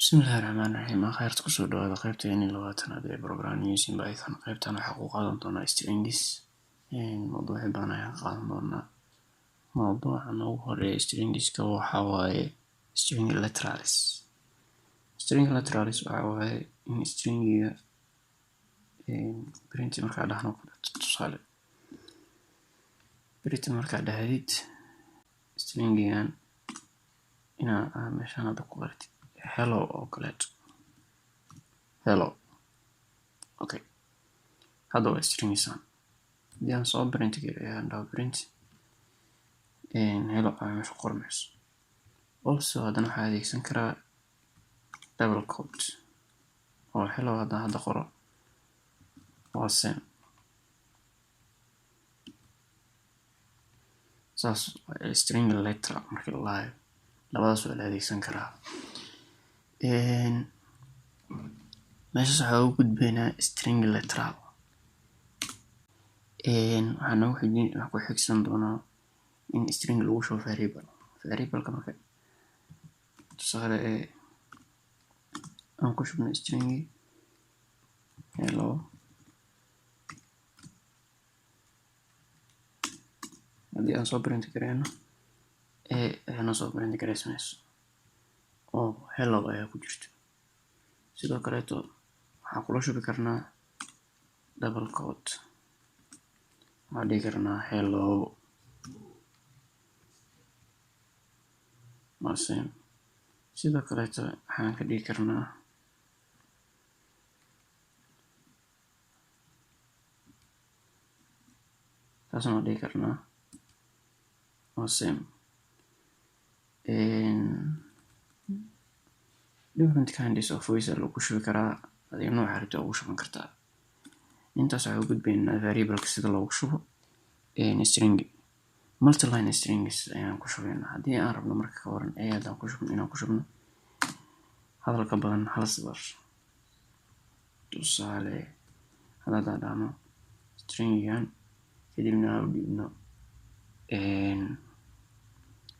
Bismillahirrahmanirrahim. Khayrta ku soo dhawaada qaybteeni 20aad ee Programming Using Python. Qaybtan waxaa ku qaadan doonaa strings. Mawduuc badan ayaan qaadan doonaa. Mawduuca ugu horeeya stringska waxaa waaye string literals. String literals waxaa waaye in stringiga print markaa dhahno tusaale. Print markaa dhahdid stringigan inaa meeshaan hadda ku qortid hello oo kaleeto. Hello. Okay. Hadda waa stringisan. Hadii aan soo print gareeyo aan dhaho print hello ayaa meesha qormayso. Also haddana waxaa adeegsan karaa double quote oo hello hadda qoro waa same. saas string literal markii la lahayo labadaas waa la adeegsan karaa. meeshaas waxaa ugu gudbaynaa string literal. waxaan ku xigsan doonaa in string lagu shubo variable marka tusaale aan ku shubno string hello haddii aan soo print gareyno ayaan soo print gareysmayso oo hello ayaa ku jirto. sidoo kaleeto waxaan kula shubi karnaa double quote. waxaan dhihi karnaa hello same. sidoo kaleeto waxaan ka dhigi karnaa taasna waan dhigi karnaa same. different kinds of voice lagu shubi karaa adiga nooca rabto ugu shuban kartaa. intaas waxaa u gudbaynaa variable sida loogu shubo string. multiline strings ayaan ku shubaynaa haddii aan rabno marka ka waran haddaan ku shubno inaan ku shubno hadal ka badan hal sadar. tusaale haddaan dhahno stringigan kadibna aan u dhigno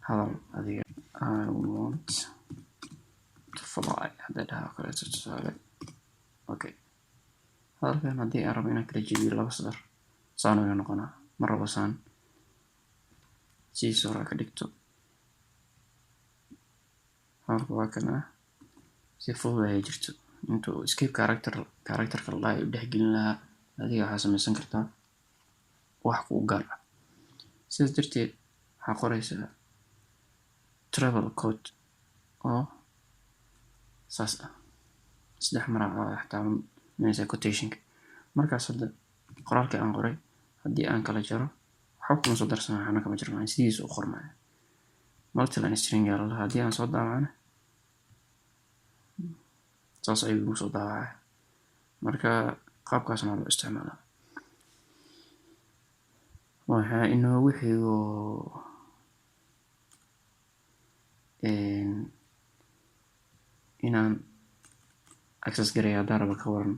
hadal adiga I want to fly hadda dhaha kaleeto tusaale. okay hadalkan haddii aan rabo inaan kala jebiyo laba sadar saan uga noqonaa ma rabo saan sidiisa hore ka dhigto. hadalka waa kana si fudud ayay jirto intuu escape characterka la u dhexgelin lahaa adiga waxaa samaysan kartaa wax kuu gaar ah. sidaas darteed waxaa qoraysaa travel code oo saas ah 3 mar xataa meesha quotationka. markaas hadda qoraalka aan qoray haddii aan kala jaro waxba kuma soo darsanaa waxna kama jirmaan sidiisa u qormaya. multiline string yaa la haddii aan soo daawacana saas ayuu ugu soo daawacaya. marka qaabkaasna loo isticmaalaa. waxaa inoogu xigo inaan access gareeyo haddaan rabo ka waran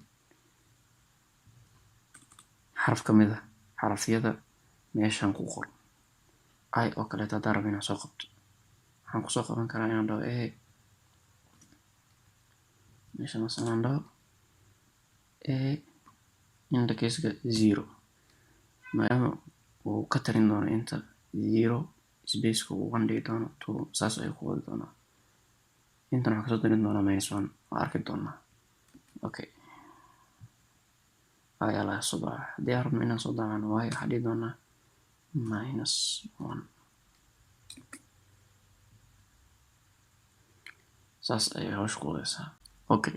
xaraf ka mid ah xarafyada meeshaan ku qoran I oo kaleeto haddaan rabo inaan soo qabto waxaan kusoo qaban karaa inaan dhaho meeshaan aan dhaho indexka 0 maadaama uu ka tarin doono inta 0 spaceka uu 1 dhigi doono 2 saas ayuu ku wadi doonaa. intan waxaan kasoo darin doonaa -1 waa arki doonaa. okay ayaa laga soo daraa haddii aan rabno inaan soo daacano waayo waxaa dhihi doonaa -1 saas ayay hawsha ku wadaysaa. okay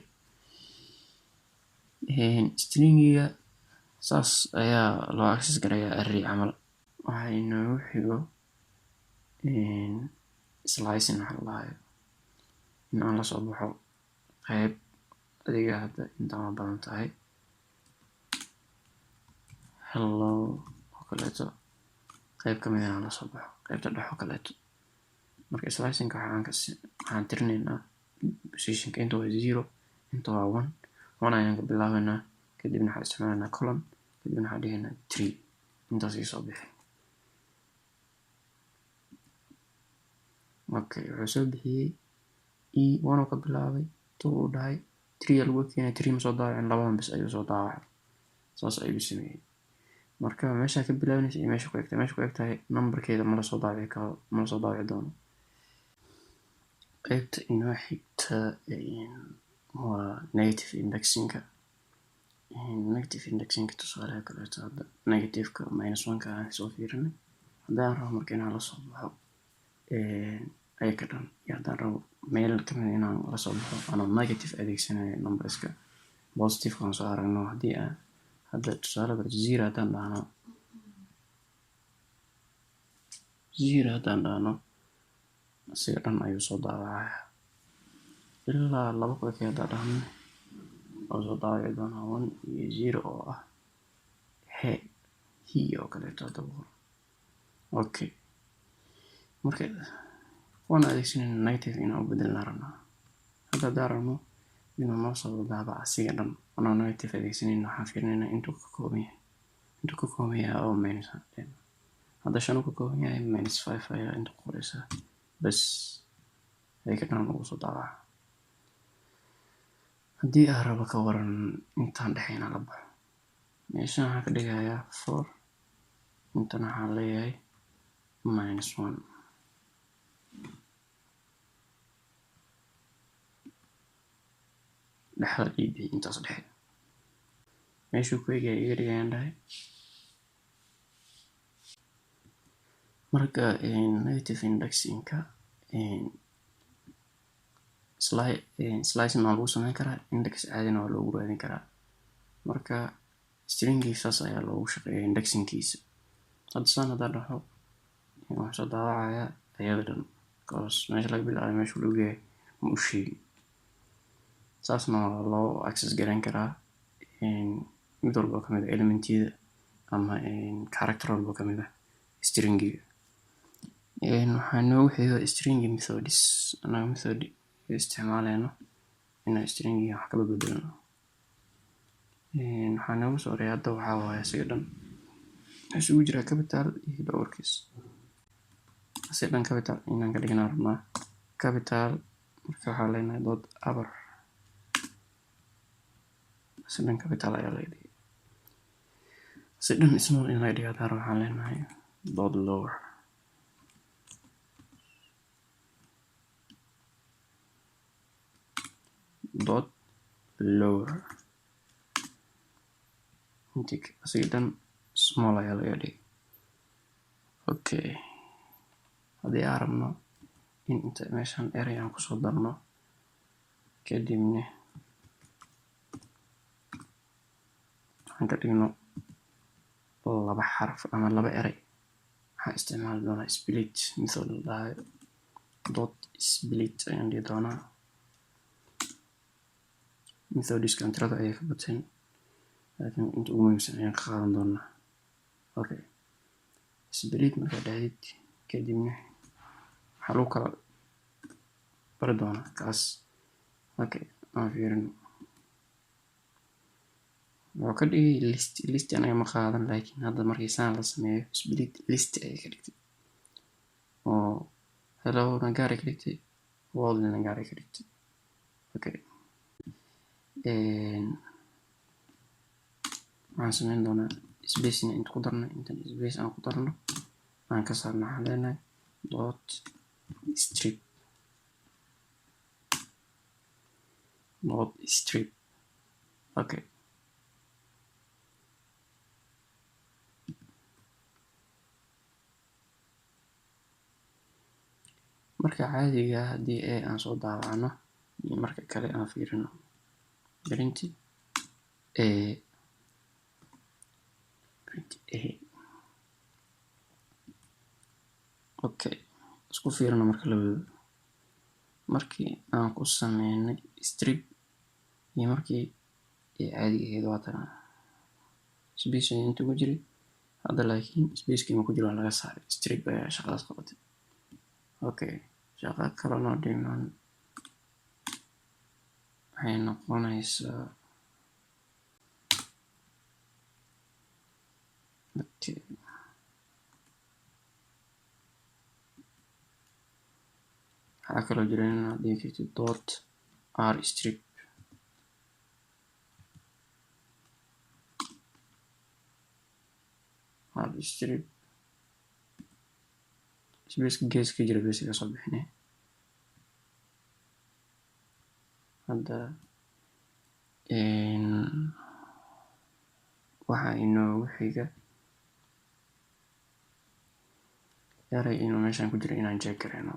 stringiga saas ayaa loo access gareeyaa array camal. waxaa inoogu xigo slicing waxa la dhahayo in aan la soo baxo qayb adiga hadda intaan waa badan tahay hello oo kaleeto qayb ka mid aan la soo baxo qaybta dhex oo kaleeto. marka slicingka waxaan tirinaynaa positionka inta waa 0 inta waa 1 ayaan ka bilaabaynaa kadibna waxaan isticmaalaynaa colon kadibna waxaan dhigaynaa 3 intaas ii soo bixi. okay wuxuu soo bixiyey 1 oo ka bilaabay uu dhahay 3 lagu keenay 3 ma soo daawacin labadan bas ayuu soo daawacay saas ayuu sameeyay marka meesha ka bilaabanaysa iyo meesha ku egtahay numberkeeda ma la soo daawici doono qaybta inoo xigta waa negative indexing tusaale kaleeto hadda negative-ka -1 aan soo fiirinay haddaan rabo marka inaan la soo baxo ayaka dhan iyo haddaan rabo meel kamid inaan la soo baxo anoo negative adeegsanayo numberska positive aan soo aragno haddii aan hadda tusaale kale 0 haddaan dhahno asiga dhan ayuu soo daawacaya ilaa 2 kale haddaan dhahno oo soo daawaci doonaa 1 iyo 0 oo ah he oo kaleeto hadda okay marka waan adeegsanayna negative inaan u bedelna rabnaa hadda haddaan rabno inuu noo soo daabaco asiga dhan anoo negative adeegsanayna waxaan fiirinaynaa intuu ka kooban yahay oo minus hadda 5 uu ka kooban yahay -5 ayaa inta qoraysaa bas ayaka dhan ugu soo daabaca haddii aan rabo ka waran intaan dhexeyna la baxo meeshaan waxaan ka dhigayaa 4 intana waxaan leeyahay -1 dhexda dhiibi intaas dhexe meeshuu ku egaya iga dhigayaan dhahay marka negative indexing-ka slicing waa lagu sameyn karaa index caadina waa loogu raadin karaa marka stringiisaas ayaa loogu shaqeeya indexingkiisa hadda saan haddaan dhaho waxaan soo daawacayaa ayada dhan because meesha laga bilaabay meeshuu lagu yahay ma u sheegin saasna waa loo access garan karaa mid walba ka mid ah elementyada ama character walba ka mid ah stringiga waxaa noogu xiga stringi methods anaga method isticmaaleyno inaan stringiga wax kaba bedelno waxaa noogu soo horeeya hadda waxaa waaye asiga dhan isugu jira capital iyo lowercase asiga dhan capital inaan ka dhignaa rabnaa capital marka waxaa leenahay dot upper asiga dhan capital ayaa laga dhigay asiga dhan small in laga dhiga haddaan rabo waxaan leenahay dot lower asiga dhan small ayaa laga dhigay okay haddii aan rabno in inta meeshaan eray aan kusoo darno kadibna waxaan ka dhigno 2 xaraf ama 2 eray waxaan isticmaali doonaa split method la dhahayo dot split ayaan dhihi doonaa methodiskan tirada ayay ka bateen laakiin inta ugu muhiimsan ayaan ka qaadan doonaa okay split markaa dhahdid kadibna waxaa lagu kala bari doonaa kaas okay aan fiirino wuxuu ka dhigay list anaga ma qaadan laakiin hadda markii saan la sameeyo split list ayay ka dhigtay oo hello nagaari ka dhigtay world nagaari ka dhigtay okay waxaan sameyn doonaa spacing inta ku darno intan space aan ku darno aan ka saarno waxaan leenahay dot strip okay marka caadiga haddii aan soo daawacno iyo marka kale aan fiirino print okay isku fiirino marka labadooda markii aan ku sameynay strip iyo markii caadiga ahayd waa tan space inta ku jiray hadda laakiin spacekii ma ku jiro laga saaray strip ayaa shaqadaas qabatay okay shaqa kale noo dhiman waxay noqonaysaa okay waxaa kaloo jira inaad dhigi kartid dot r strip space geeska jira basiga soo bixinay hadda waxa inoogu xiga eray inuu meeshan ku jiro inaan check gareyno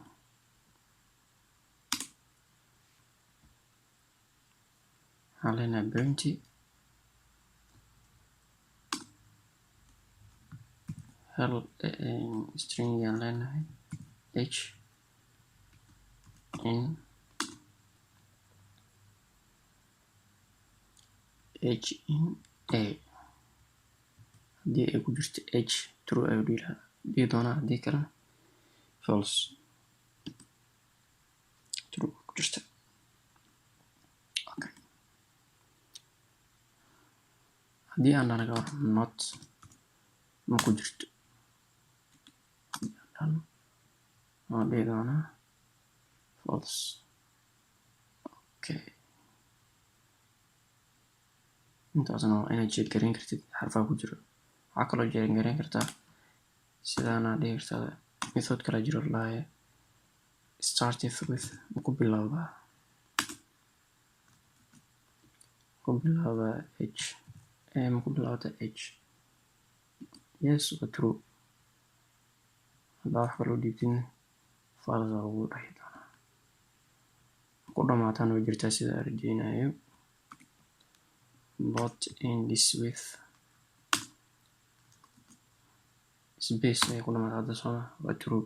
halena bounty hel string yan leenahay h in a haddii ay ku jirto h true ayuu dhihi doonaa haddii kalena false true ku jirta okay haddii aan dhanaga not ma ku jirto waan dhihi doonaa false okay intaasna waa inaad check gareyn kartid xarfaha ku jiro waxaa kaloo check gareyn kartaa sidaana dhihi kartaa method kala jiro laaye started with ku bilowdaa h ku bilowda h yes waa true haddaa wax kaloo dhiibtin false ugu dhahi doonaa ku dhamaatana way jirtaa sida rajeynayo but ends with space ay ku dhamaata hadda sooma waa true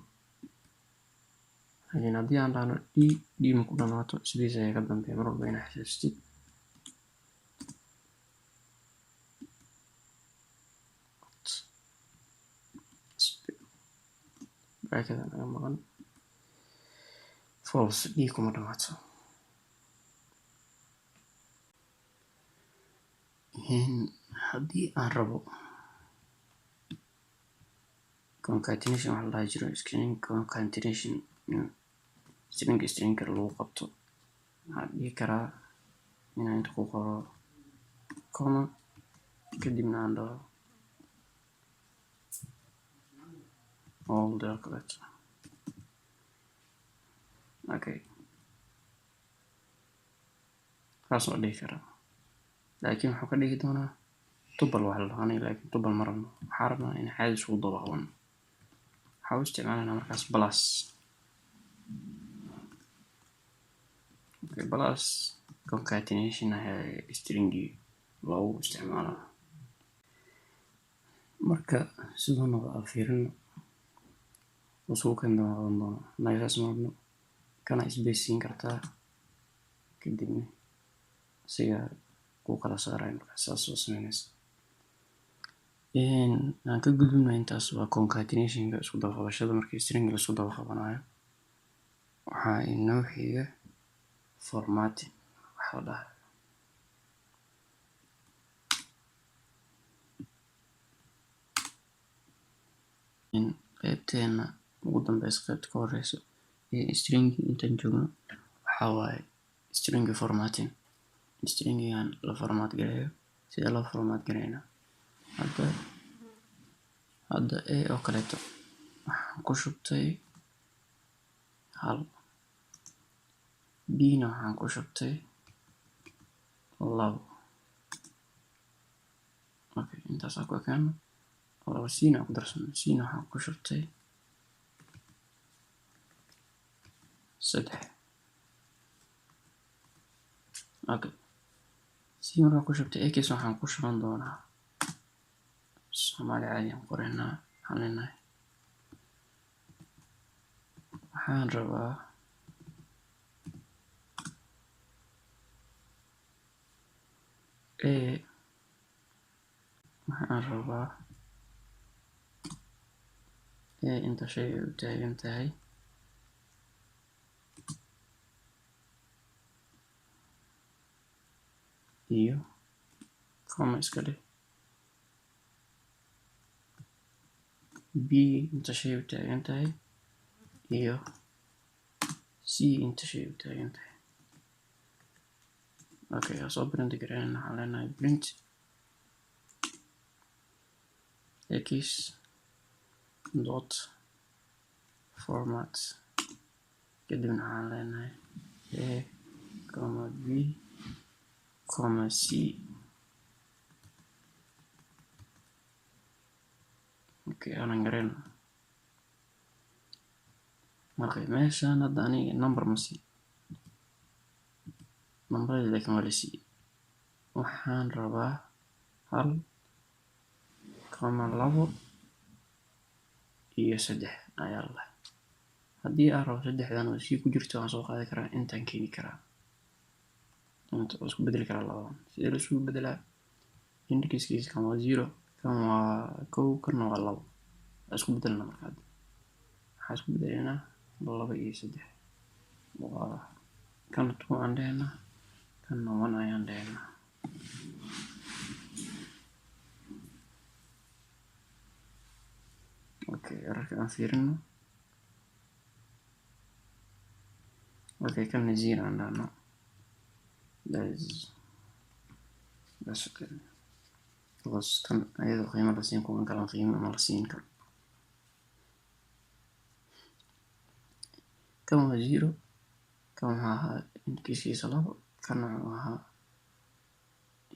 laakiin haddii aan dhahno d ma ku dhamaato space ayaa ka dambeeya mar walba inaa xasuustid bracketda naga maqan false d kuma dhamaato haddii aan rabo concatenation waxa la dhahi jiro string concatenation stringka lagu qabto waxaan dhihi karaa inaan inta ku qoro comma kadibna aan dhaho all the alphabet okay saas oo dhihi karaa laakiin wuxuu ka dhigi doonaa tubal wax la dhahanay laakiin tubal ma rabno waxaa rabnaa in caadi isugu dabaqan waxaa u isticmaalanaa markaas plus okay plus concatenation ayaa stringi loogu isticmaalaa marka sidoo noqda fiirino isugu kan dabaqan doono nagaas marno kana space siin kartaa kadibna siga ku kala saaray markaas saas oo sameynaysa aan ka gudubno intaas waa concatenationka isku daba qabashada markii string la isku daba qabanayo waxaa inoo xiga formatting waxa la dhahaa qaybteena ugu dambeysa qaybta ka horeyso ee stringi intaan joogno waxaa waaye string formatting stringigan la format gareeyo sida loo format gareynaa hadda a oo kaleeto waxaan ku shubtay hal b na waxaan ku shubtay labo okay intaasaa ku ekeeno labo c na ku darsano c na waxaan ku shubtay saddex okay c markaan ku shubtay x waxaan ku shuban doonaa Soomaali caadi aan qoraynaa waxaan leenahay waxaan rabaa inta shay ay u taagan tahay iyo comma iska dhig b inta shay u taagan tahay iyo c inta shay u taagan tahay okay soo print gareyn waxaan leenahay print x dot format kadibna waxaan leenahay a comma b comma c okay aanan gareyn markay meeshaan hadda aniga number ma sii numberada laakiin waa la sii waxaan rabaa 1,2 iyo 3 ayaa la haddii aan rabo 3dan oo sii ku jirto aan soo qaadi karaa intaan keeni karaa inta oo isku bedeli karaa labadan sidee la isku bedelaa indexkiisa kan waa 0 kan waa 1 kan waa 2 isku bedelna markaa waxaa isku bedelnaa 2 iyo 3 waa kan 2 aan dhahnaa kan 1 ayaan dhahnaa okay errorka aan fiirino okay kan 0 aan dhahnaa that's okay because kan ayadoo qiimo la siin kuwan kala qiimo ma la siin karo kan waa 0 kan waxaa ahaa indexkiisa 2 kan waxaa ahaa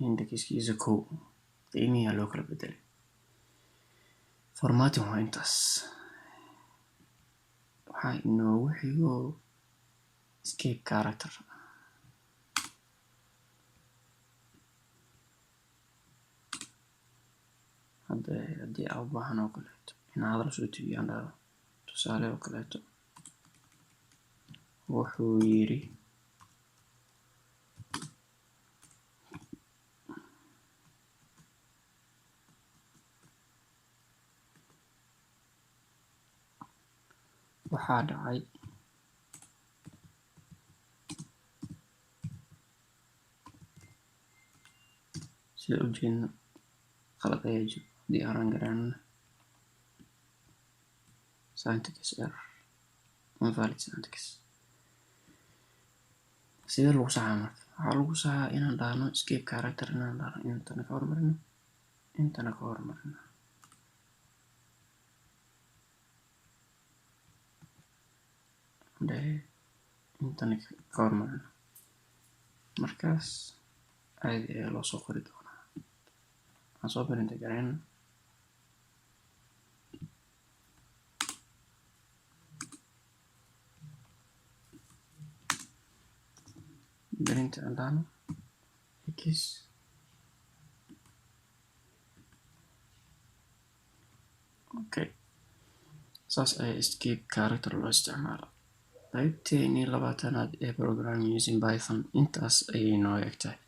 indexkiisa 1 qiimiyaa loo kala bedelay formatting waa intaas waxaa inoogu xigo escape character haddii aan u baahan oo kaleeto inaan hadal soo tibiyo aan dhaho tusaale oo kaleeto wuxuu yiri waxaa dhacay sida u jeedno qalad ayaa jiro haddii aanan garanayna syntax error invalid syntax sidee lagu saxaa marka waxaa lagu saxaa inaan dhahno escape character inaan dhahno intana ka hormarino intana ka hormarino intana ka hormarino markaas caadi ayaa loo soo qori doonaa waxaan soo print gareyn print aan dhahno x okay saas ayaa escape character loo isticmaala qaybteeni 20aad ee programming using Python intaas ayay noo egtahay